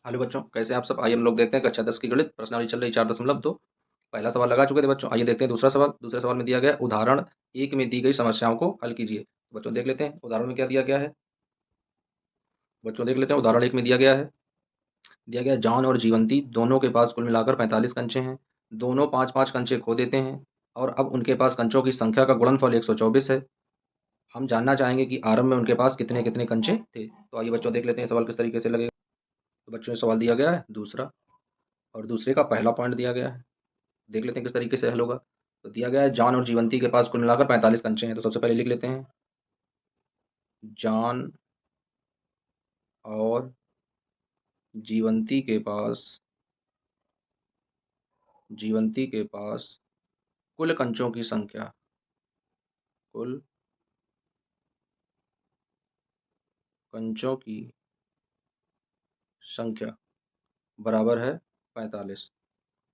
Hello बच्चों, कैसे हैं आप सब। आइए हम लोग देखते हैं कक्षा 10 की गणित प्रश्नावली चल रही 4.2। पहला सवाल लगा चुके थे बच्चों। आइए देखते हैं दूसरा सवाल। दूसरे सवाल में दिया गया है, उदाहरण एक में दी गई समस्याओं को हल कीजिए। तो बच्चों देख लेते हैं उदाहरण में क्या दिया गया है। बच्चों देख लेते हैं उदाहरण एक में दिया गया है, जॉन और जीवंती दोनों के पास कुल मिलाकर 45 कंचे हैं। दोनों पाँच पाँच कंचे खो देते हैं और अब उनके पास कंचों की संख्या का गुणनफल 124 है। हम जानना चाहेंगे कि आरंभ में उनके पास कितने कितने कंचे थे। तो आइए बच्चों देख लेते हैं सवाल किस तरीके से लगेगा। तो बच्चों ये सवाल दिया गया है दूसरा, और दूसरे का पहला पॉइंट दिया गया है। देख लेते हैं किस तरीके से हल होगा। तो दिया गया है, जॉन और जीवंती के पास कुल मिलाकर 45 कंचे हैं। तो सबसे पहले लिख लेते हैं, जॉन और जीवंती के पास कुल कंचों की संख्या, कुल कंचों की संख्या बराबर है 45।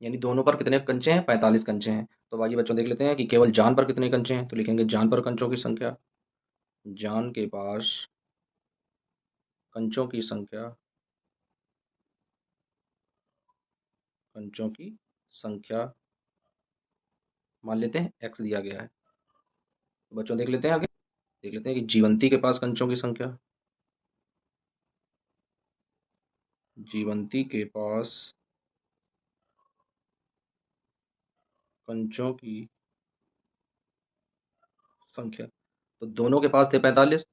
यानी दोनों पर कितने कंचे हैं, 45 कंचे हैं। तो आइए बच्चों देख लेते हैं कि केवल जॉन पर कितने कंचे हैं। तो लिखेंगे जॉन पर कंचों की संख्या, जॉन के पास कंचों की संख्या, कंचों की संख्या मान लेते हैं एक्स दिया गया है। तो बच्चों देख लेते हैं आगे। देख लेते हैं कि जीवंती के पास कंचों की संख्या, जीवंती के पास कंचों की संख्या। तो दोनों के पास थे 45,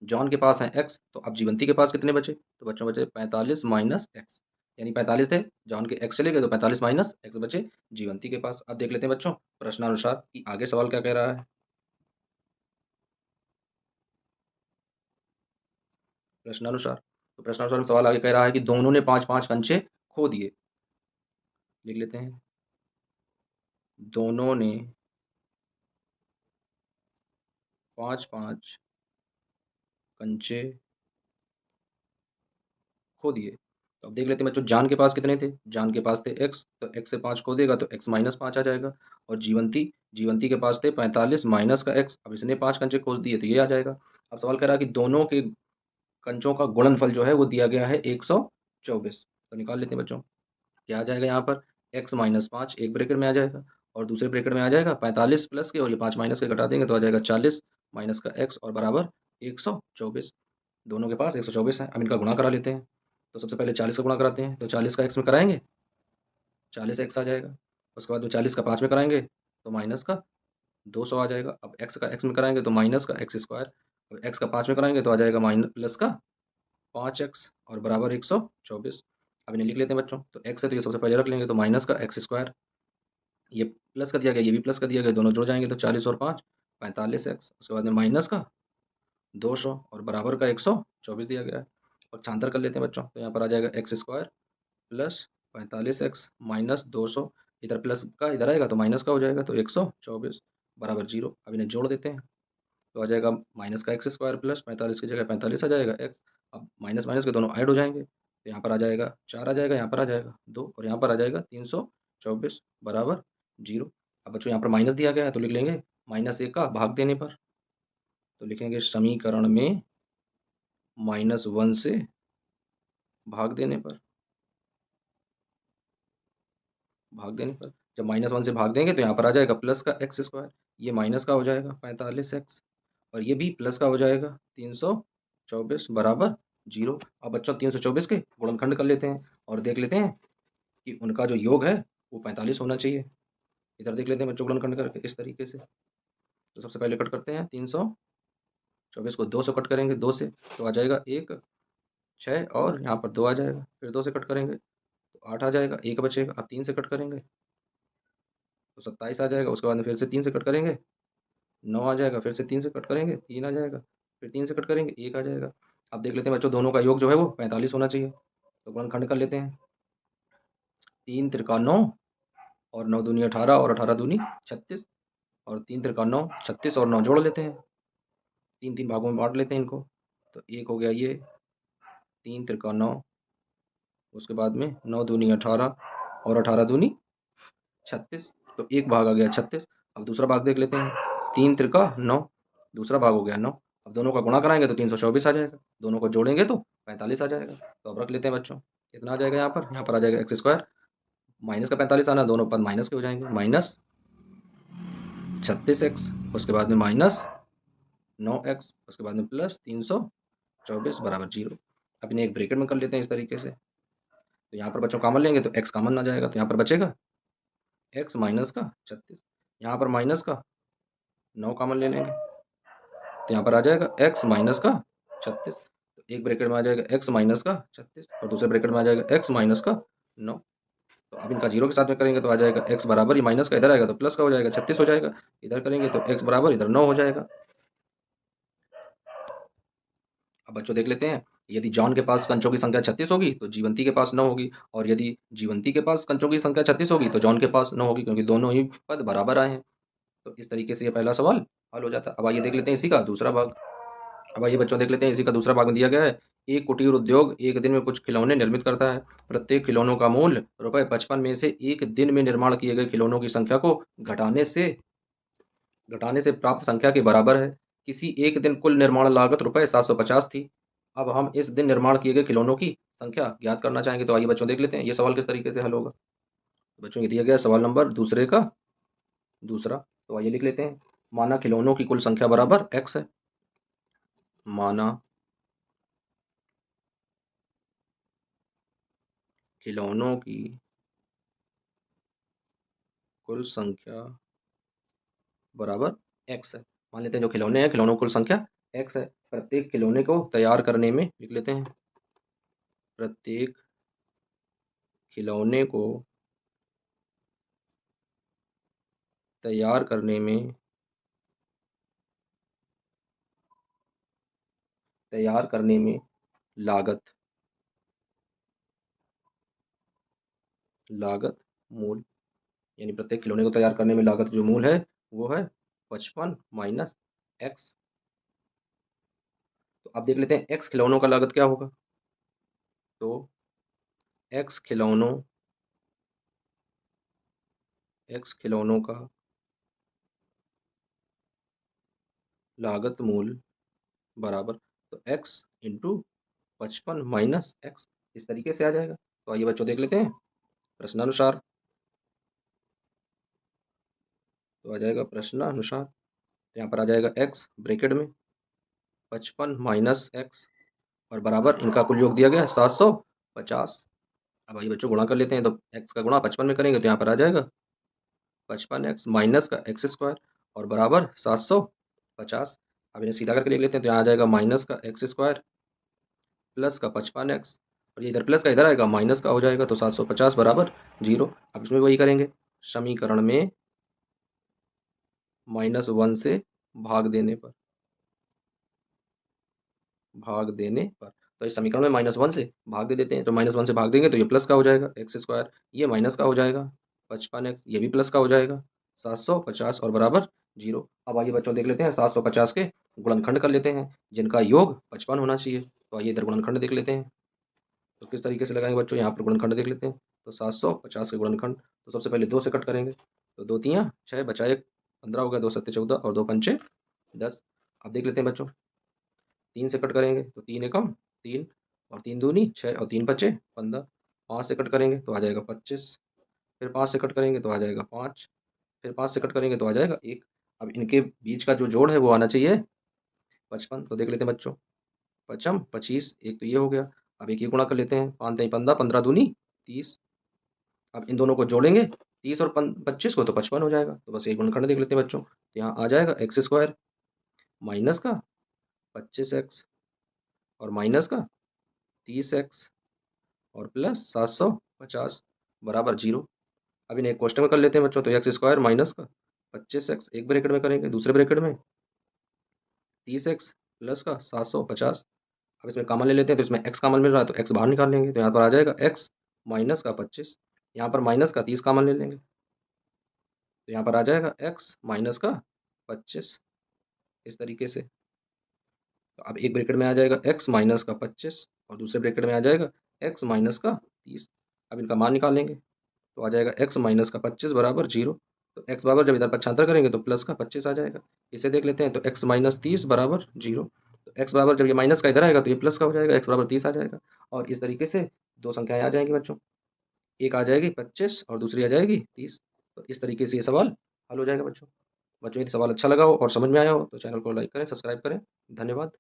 जॉन के पास है एक्स। तो अब जीवंती के पास कितने बचे। तो बच्चों बचे 45 माइनस एक्स। यानी 45 थे, जॉन के एक्स चले गए तो 45 माइनस एक्स बचे जीवंती के पास। अब देख लेते हैं बच्चों प्रश्नानुसार कि आगे सवाल क्या कह रहा है। प्रश्नानुसार, तो प्रश्नानुसार में सवाल आगे कह रहा है कि दोनों ने पांच पांच कंचे खो दिए। लिख लेते हैं, दोनों ने पांच पांच कंचे खो दिए। तो अब देख लेते हैं बच्चों, जान के पास कितने थे। जान के पास थे एक्स, तो एक्स से पाँच खो देगा तो एक्स माइनस पाँच आ जाएगा। और जीवंती, जीवंती के पास थे 45 माइनस का एक्स। अब इसने पाँच कंचे खोज दिए तो ये आ जाएगा। अब सवाल कह रहा है कि दोनों के कंचों का गुणनफल जो है वो दिया गया है 124। तो निकाल लेते हैं बच्चों, क्या आ जाएगा यहाँ पर। एक्स माइनस पाँच एक ब्रैकेट में आ जाएगा और दूसरे ब्रैकेट में आ जाएगा 45 प्लस के, और ये पाँच माइनस के घटा देंगे तो आ जाएगा 40 माइनस का एक्स और बराबर 124। दोनों के पास 124 है। अब इनका गुणा करा लेते हैं। तो सबसे पहले 40 का गुणा कराते हैं। तो 40 का एक्स में कराएंगे, 40 एक्स आ जाएगा। उसके बाद में 40 का 5 में कराएंगे तो माइनस का 200 आ जाएगा। अब एक्स का एक्स में कराएंगे तो माइनस का एक्स स्क्वायर। अब एक्स का 5 में कराएंगे तो आ जाएगा माइनस प्लस का 5x और बराबर 124। अब इन्हें लिख लेते हैं बच्चों। तो एक्स है तो ये सबसे पहले रख लेंगे, तो माइनस का एक्स स्क्वायर, ये प्लस का दिया गया, ये भी प्लस का दिया गया, दोनों जुड़ जाएंगे तो 40 और 5 45 एक्स। उसके बाद में माइनस का 200 और बराबर का 124 दिया गया है। और छांतर कर लेते हैं बच्चों। तो यहाँ पर आ जाएगा x square plus 45x minus 200। इधर प्लस का इधर आएगा तो माइनस का हो जाएगा, तो 124 बराबर जीरो। अब इन्हें जोड़ देते हैं। तो आ जाएगा माइनस का एक्स स्क्वायर प्लस 45 की जगह 45 आ जाएगा एक्स। अब माइनस माइनस के दोनों ऐड हो जाएंगे तो यहाँ पर आ जाएगा चार, आ जाएगा यहाँ पर आ जाएगा दो, और यहाँ पर आ जाएगा 324 बराबर जीरो। अब बच्चों यहाँ पर माइनस दिया गया है तो लिख लेंगे माइनस एक का भाग देने पर। तो लिखेंगे समीकरण में -1 से भाग देने पर, भाग देने पर जब -1 से भाग देंगे तो यहाँ पर आ जाएगा प्लस का एक्स स्क्वायर, ये माइनस का हो जाएगा 45x, और ये भी प्लस का हो जाएगा 324 बराबर जीरो। अब बच्चों 324 के गुणनखंड कर लेते हैं और देख लेते हैं कि उनका जो योग है वो 45 होना चाहिए। इधर देख लेते हैं बच्चों गुणनखंड करके इस तरीके से। तो सबसे पहले कट करते हैं, 324 को 2 से कट करेंगे, 2 से तो आ जाएगा एक, 6 और यहाँ पर 2 आ जाएगा। फिर 2 से कट करेंगे तो 8 आ जाएगा, एक बचेगा। अब 3 से कट करेंगे तो 27 आ जाएगा। उसके बाद में फिर से 3 से कट करेंगे 9 आ जाएगा। फिर से 3 से कट करेंगे 3 आ जाएगा। फिर 3 से कट करेंगे 1 आ जाएगा। अब देख लेते हैं बच्चों, दोनों का योग जो है वो 45 होना चाहिए। तो गुणनखंड कर लेते हैं, 3 त्रिका 9 और 9 दूनी 18 और 18 दूनी 36, और 3 त्रिका 9 36 और 9 जोड़ लेते हैं, तीन तीन भागों में बांट लेते हैं इनको। तो एक हो गया ये 3 त्रिका 9, उसके बाद में 9 दूनी 18 और 18 दूनी 36, तो एक भाग आ गया 36। अब दूसरा भाग देख लेते हैं, 3 त्रिका 9, दूसरा भाग हो गया 9। अब दोनों का गुणा कराएंगे तो 324 आ जाएगा, दोनों को जोड़ेंगे तो 45 आ जाएगा। तो अब रख लेते हैं बच्चों, कितना आ जाएगा यहाँ पर आ जाएगा एक्स स्क्वायर, माइनस का 45 आना, दोनों पद माइनस के हो जाएंगे, माइनस 36x, उसके बाद में माइनस 9x, उसके बाद में प्लस 324 बराबर 0। अब इन्हें एक ब्रैकेट में कर लेते हैं इस तरीके से। तो यहाँ पर बच्चों कॉमन लेंगे तो x कॉमन आ जाएगा, तो यहाँ पर बचेगा x माइनस का 36, यहाँ पर माइनस का 9 कॉमन ले लेंगे तो यहाँ पर आ जाएगा x माइनस का 36। तो एक ब्रैकेट में आ जाएगा x माइनस का 36 और दूसरे ब्रैकेट में आ जाएगा x माइनस का 9। तो अब इनका जीरो के साथ में करेंगे तो आ जाएगा x बराबर, ही माइनस का इधर आएगा तो प्लस का हो जाएगा, 36 हो जाएगा, इधर करेंगे तो x बराबर इधर 9 हो जाएगा। अब बच्चों देख लेते हैं, यदि जॉन के पास कंचों की संख्या 36 होगी तो जीवंती के पास 9 होगी, और यदि जीवंती के पास कंचों की संख्या 36 होगी तो जॉन के पास 9 होगी, क्योंकि दोनों ही पद बराबर आए हैं। तो इस तरीके से ये पहला सवाल हल हो जाता है। अब आइए देख लेते हैं इसी का दूसरा भाग। अब आइए बच्चों देख लेते हैं इसी का दूसरा भाग में दिया गया है, एक कुटीर उद्योग एक दिन में कुछ खिलौने निर्मित करता है। प्रत्येक खिलौनों का मूल्य ₹55 में से एक दिन में निर्माण किए गए खिलौनों की संख्या को घटाने से प्राप्त संख्या के बराबर है। किसी एक दिन कुल निर्माण लागत ₹750 थी। अब हम इस दिन निर्माण किए गए खिलौनों की संख्या ज्ञात करना चाहेंगे। तो आइए बच्चों देख लेते हैं ये सवाल किस तरीके से हल होगा। बच्चों ये दिया गया सवाल नंबर दूसरे का दूसरा। तो आइए लिख लेते हैं, माना खिलौनों की कुल संख्या बराबर x है। माना खिलौनों की कुल संख्या बराबर x है। मान लेते हैं जो खिलौने हैं, खिलौनों की कुल संख्या x है। प्रत्येक खिलौने को तैयार करने में लिख लेते हैं, प्रत्येक खिलौने को तैयार करने में लागत मूल, यानी प्रत्येक खिलौने को तैयार करने में लागत जो मूल है वो है 55 माइनस x। तो अब देख लेते हैं x खिलौनों का लागत क्या होगा। तो x खिलौनों का लागत मूल बराबर, तो x इंटू 55 माइनस x, इस तरीके से आ जाएगा। तो आइए बच्चों देख लेते हैं प्रश्नानुसार। तो आ जाएगा प्रश्नानुसार, तो यहाँ पर आ जाएगा x ब्रैकेट में 55 माइनस x और बराबर इनका कुल योग दिया गया 750। अब आइए बच्चों गुणा कर लेते हैं, तो x का गुणा 55 में करेंगे तो यहाँ पर आ जाएगा 55x माइनस का एक्स स्क्वायर और बराबर 750। अब इन्हें सीधा करके लिख लेते हैं, तो यहाँ आ जाएगा माइनस का एक्स स्क्वायर प्लस का 55x, और ये इधर प्लस का इधर आएगा माइनस का हो जाएगा, तो 750 बराबर 0। अब इसमें वही करेंगे, समीकरण में -1 से भाग देने पर तो इस समीकरण में -1 से भाग दे देते हैं, तो -1 से भाग देंगे तो ये प्लस का हो जाएगा एक्स स्क्वायर, ये माइनस का हो जाएगा 55x, ये भी प्लस का हो जाएगा 750 और बराबर 0। अब आइए बच्चों देख लेते हैं 750 के गुणनखंड कर लेते हैं, जिनका योग 55 होना चाहिए। तो आइए इधर गुणनखंड देख लेते हैं, तो किस तरीके से लगाएंगे बच्चों, यहाँ पर गुणनखंड देख लेते हैं। तो 750 के गुणनखंड, तो सबसे पहले 2 से कट करेंगे, तो 2 तियाँ 6 बचा 1 15 हो गया, 2 सत्ते 14 और 2 पंचे 10। अब देख लेते हैं बच्चों 3 से कट करेंगे, तो 3 एकम 3 और 3 दूनी 6 और 3 पच्चे 15। 5 से कट करेंगे तो आ जाएगा 25, फिर 5 से कट करेंगे तो आ जाएगा 5, फिर 5 से कट करेंगे तो आ जाएगा 1। अब इनके बीच का जो जोड़ है वो आना चाहिए 55। तो देख लेते हैं बच्चों, पचम 25, एक तो ये हो गया। अब एक ये गुणा कर लेते हैं, 5 तिहाई 15, 15 दूनी 30। अब इन दोनों को जोड़ेंगे 30 और 25 को, तो 55 हो जाएगा। तो बस एक गुणनखंड देख लेते हैं बच्चों, तो यहाँ आ जाएगा एक्स स्क्वायर माइनस का 25x और माइनस का 30x और प्लस 750 बराबर 0। अब इन्हें एक कोष्टक में कर लेते हैं बच्चों, तो एक्स स्क्वायर माइनस का 25x एक ब्रैकेट में करेंगे, दूसरे ब्रैकेट में 30x प्लस का 750। अब इसमें कॉमन ले लेते हैं, तो इसमें x कॉमन मिल रहा है तो x बाहर निकाल लेंगे, तो यहाँ पर आ जाएगा x माइनस का 25, यहाँ पर माइनस का 30 कॉमन ले लेंगे, तो यहाँ पर आ जाएगा x माइनस का 25, इस तरीके से। तो अब एक ब्रैकेट में आ जाएगा x माइनस का 25 और दूसरे ब्रैकेट में आ जाएगा x माइनस का 30। अब इनका मान निकाल लेंगे, तो आ जाएगा x माइनस का 25 बराबर 0। तो x बराबर जब इधर पक्षांतर करेंगे तो प्लस का 25 आ जाएगा। इसे देख लेते हैं, तो x माइनस 30 बराबर 0। तो x बराबर जब ये माइनस का इधर आएगा तो ये प्लस का हो जाएगा, x बराबर 30 आ जाएगा। और इस तरीके से 2 संख्याएँ आ जाएँगी बच्चों। एक आ जाएगी 25 और दूसरी आ जाएगी 30। तो इस तरीके से ये सवाल हल हो जाएगा बच्चों। बच्चों यदि सवाल अच्छा लगा हो और समझ में आया हो तो चैनल को लाइक करें, सब्सक्राइब करें। धन्यवाद।